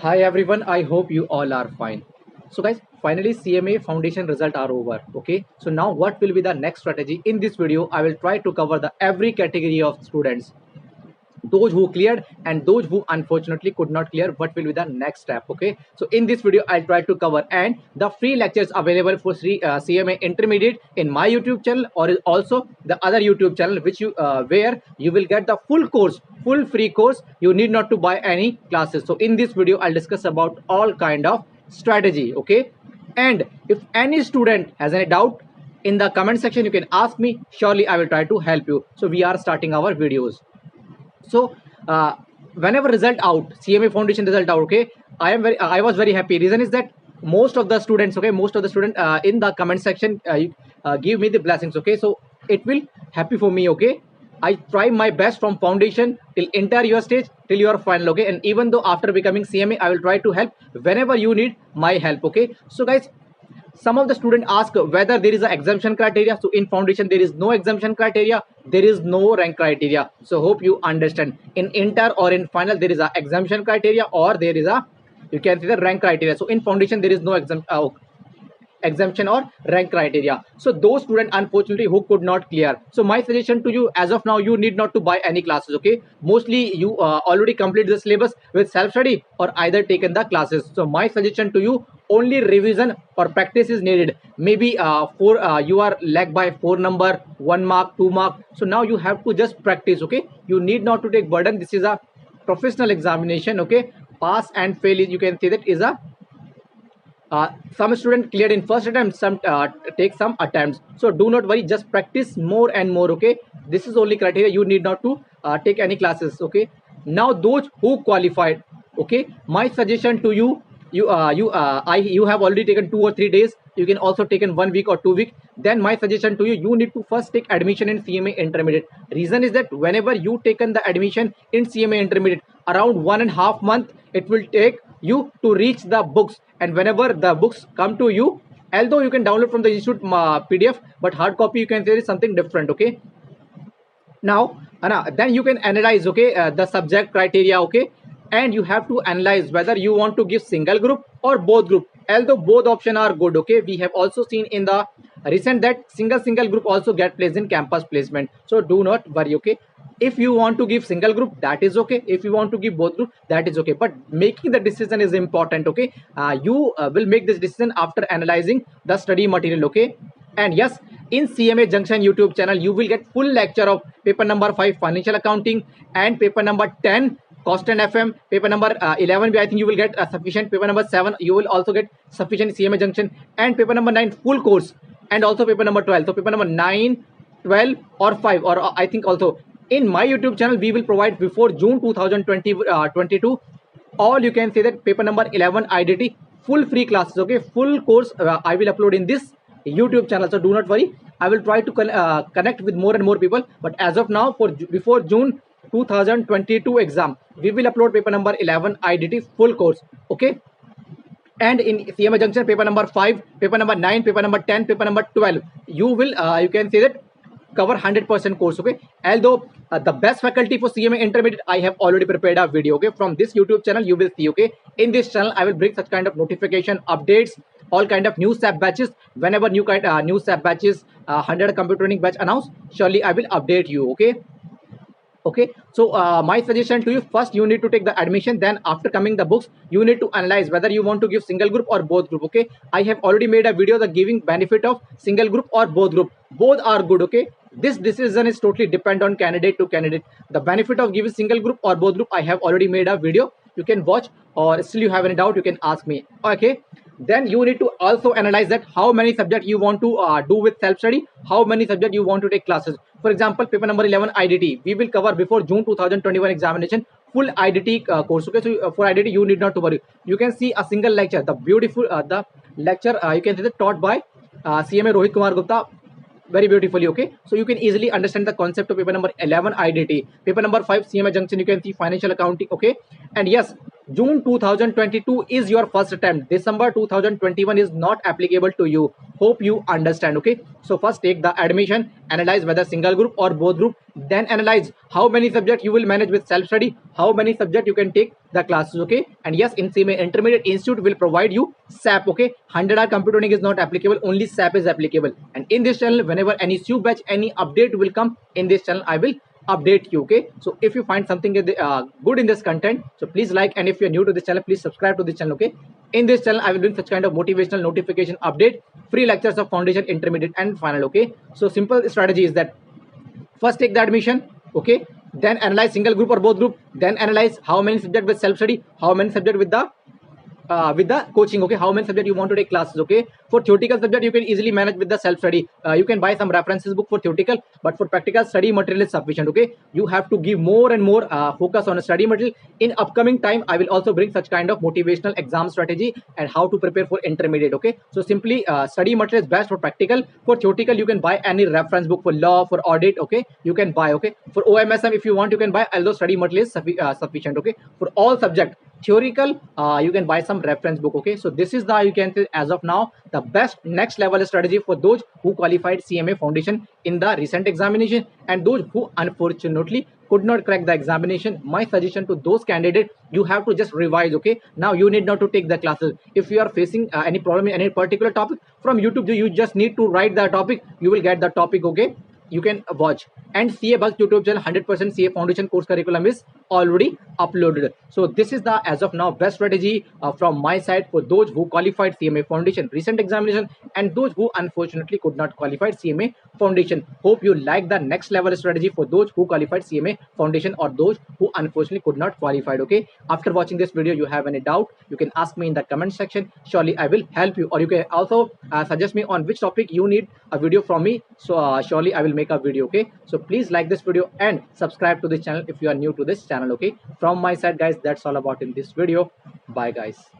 Hi everyone, I hope you all are fine. So guys, finally CMA foundation result are over. Okay, so now what will be the next strategy? In this video, I will try to cover the every category of students, those who cleared and those who unfortunately could not clear. What will be the next step? Okay, so in this video I'll try to cover, and the free lectures available for CMA intermediate in my YouTube channel, or is also the other YouTube channel which you where you will get the full course, full free course. You need not to buy any classes. So in this video I'll discuss about all kind of strategy. Okay, and if any student has any doubt, in the comment section you can ask me. Surely I will try to help you. So we are starting our videos. So whenever result out, CMA foundation result out, okay, I was very happy. Reason is that most of the students, okay, most of the student in the comment section give me the blessings. Okay, so it will happy for me. Okay, I try my best from foundation till entire your stage till your final. Okay, and even though after becoming CMA, I will try to help whenever you need my help. Okay, so guys, some of the students ask whether there is an exemption criteria. So in foundation there is no exemption criteria, there is no rank criteria. So hope you understand, in inter or in final there is a exemption criteria, or there is a, you can see the rank criteria. So in foundation there is no exemption or rank criteria. So those students unfortunately who could not clear, so my suggestion to you, as of now you need not to buy any classes. Okay, mostly you already complete the syllabus with self study or either taken the classes. So my suggestion to you, only revision or practice is needed. Maybe for you are lag by 4 number, 1 mark, 2 mark. So now you have to just practice. Okay, you need not to take burden. This is a professional examination. Okay, pass and fail is, you can say that, is a some student cleared in first attempt, some take some attempts. So do not worry, just practice more and more. Okay, this is only criteria. You need not to take any classes. Okay, now those who qualified, okay, my suggestion to you, you have already taken 2 or 3 days. You can also take in 1 week or 2 week. Then my suggestion to you, you need to first take admission in CMA intermediate. Reason is that whenever you taken the admission in CMA intermediate, around 1.5 month it will take you to reach the books. And whenever the books come to you, although you can download from the institute PDF, but hard copy you can say is something different. Okay, now then you can analyze, okay, the subject criteria. Okay, and you have to analyze whether you want to give single group or both group. Although both option are good. Okay, we have also seen in the recent that single group also get placed in campus placement. So do not worry. Okay, if you want to give single group, that is okay. If you want to give both group, that is okay. But making the decision is important. Okay, you will make this decision after analyzing the study material. Okay, and yes, in CMA Junction YouTube channel you will get full lecture of paper number 5 financial accounting, and paper number 10 cost and FM, paper number 11 I think you will get sufficient, paper number 7 you will also get sufficient CMA Junction, and paper number 9 full course, and also paper number 12. So paper number 9, 12 or 5, or I think also in my YouTube channel we will provide before June 2022 all, you can say that, paper number 11 IDT full free classes. Okay, full course I will upload in this YouTube channel. So do not worry, I will try to connect with more and more people. But as of now, for before June 2022 exam, we will upload paper number 11 IDT full course. Okay, and in CMA Junction paper number 5, paper number 9, paper number 10, paper number 12, you will you can say that cover 100% course. Okay, although the best faculty for CMA intermediate, I have already prepared a video. Okay, from this YouTube channel you will see. Okay, in this channel I will bring such kind of notification updates, all kind of new SAP batches. Whenever new SAP batches 100 computer training batch announced, surely I will update you. Okay, okay, so my suggestion to you, first you need to take the admission, then after coming the books you need to analyze whether you want to give single group or both group. Okay, I have already made a video the giving benefit of single group or both group. Both are good. Okay, this decision is totally depend on candidate to candidate. The benefit of giving single group or both group, I have already made a video, you can watch, or still you have any doubt you can ask me. Okay, then you need to also analyze that how many subject you want to do with self study, how many subject you want to take classes. For example, paper number 11 IDT we will cover before June 2021 examination, full IDT course. Okay, so for IDT you need not to worry. You can see a single lecture, the beautiful the lecture you can see that taught by CMA Rohit Kumar Gupta very beautifully. Okay, so you can easily understand the concept of paper number 11 IDT. Paper number 5 CMA Junction, you can see financial accounting. Okay, and yes, June 2022 is your first attempt. December 2021 is not applicable to you. Hope you understand. Okay, so first take the admission, analyze whether single group or both group, then analyze how many subjects you will manage with self study, how many subjects you can take the classes. Okay, and yes, in CMA Intermediate Institute will provide you SAP. Okay, 100-hour computing is not applicable, only SAP is applicable. And in this channel, whenever any SU batch, any update will come in this channel, I will update you. Okay, so if you find something good in this content, so please like, and if you're new to this channel, please subscribe to this channel. Okay, in this channel I will bring such kind of motivational notification update, free lectures of foundation, intermediate and final. Okay, so simple strategy is that first take the admission. Okay, then analyze single group or both group, then analyze how many subject with self study, how many subject with the coaching. Okay, how many subject you want to take classes. Okay, for theoretical subject you can easily manage with the self study. You can buy some references book for theoretical, but for practical study material is sufficient. Okay, you have to give more and more focus on a study material. In upcoming time I will also bring such kind of motivational exam strategy and how to prepare for intermediate. Okay, so simply study material is best for practical. For theoretical you can buy any reference book. For law, for audit, okay, you can buy. Okay, for OMSM if you want you can buy, although study material is sufficient. Okay, for all subject theoretical you can buy some reference book. Okay, so this is the, you can say, as of now the best next level strategy for those who qualified CMA foundation in the recent examination and those who unfortunately could not crack the examination. My suggestion to those candidates, you have to just revise. Okay, now you need not to take the classes. If you are facing any problem in any particular topic, from YouTube you just need to write the topic, you will get the topic. Okay, you can watch. And CA Buzz YouTube channel 100% CA foundation course curriculum is already uploaded. So this is the, as of now, best strategy from my side for those who qualified CMA foundation recent examination and those who unfortunately could not qualify CMA foundation. Hope you like the next level strategy for those who qualified CMA foundation or those who unfortunately could not qualified. Okay, after watching this video you have any doubt, you can ask me in the comment section. Surely I will help you, or you can also suggest me on which topic you need a video from me. So surely I will make a video. Okay, so please like this video and subscribe to this channel if you are new to this channel. Okay, from my side guys, that's all about in this video. Bye guys.